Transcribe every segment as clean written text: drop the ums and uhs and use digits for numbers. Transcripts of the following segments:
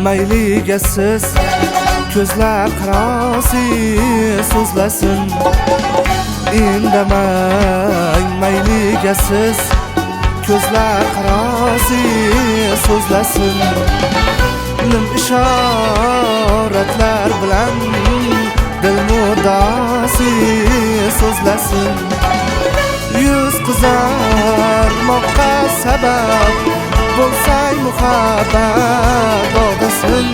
mayligasiz ko'zlar qarasi so'zlasin. Indamang mayligasiz ko'zlar qarasi so'zlasin. Nim ishoratlar bilan dil murdasi so'zlasin. Yuz qizarmoqqa sabab bo'lsang muhabbat dodasin.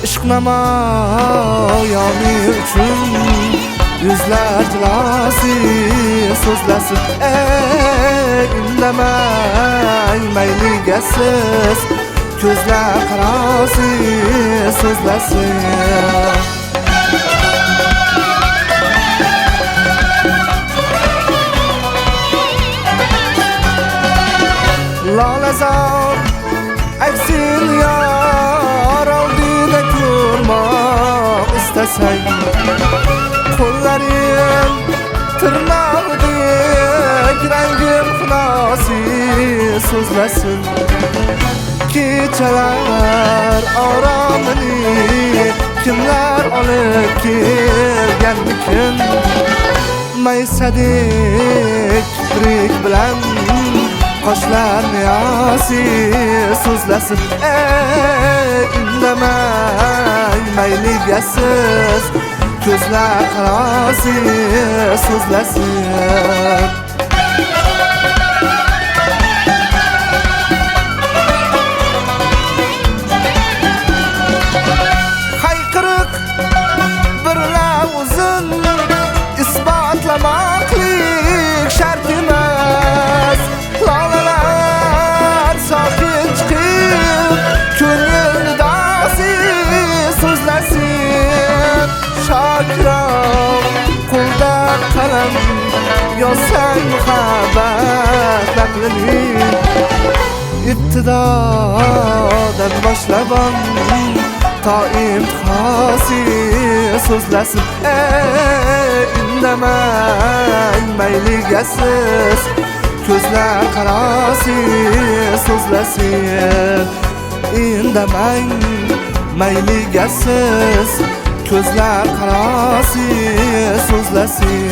Ishq namoyoni uchun yuzlar jilosi so'zlasin. Indamang mayligasiz ko'zlar qarasi so'zlasin. Lolazor aksin yor oldida ko'rmoq istasang, qo'llaring tirnog'idek rangim xulosi so'zlasin. Kechalar oromini kimlar olib kelganmikin, maysadek kiprek bilan qoshlar niyosi so'zlasin. Indamang mayligasiz ko'zlar qarasi so'zlasin. Hayqiriq bir lavzin isbotlamoqlik shart emas. Lolalar sokin chiqib ko'ngil nidosi so'zlasin. Shokirom qo'lda qalam yozsang muhabbat naqlini, ibtidodan boshlab to imtihosi so'zlasin. Indamang mayligasiz ko'zlar qarasi so'zlasin. Indamang mayligasiz ko'zlar qarasi so'zlasin.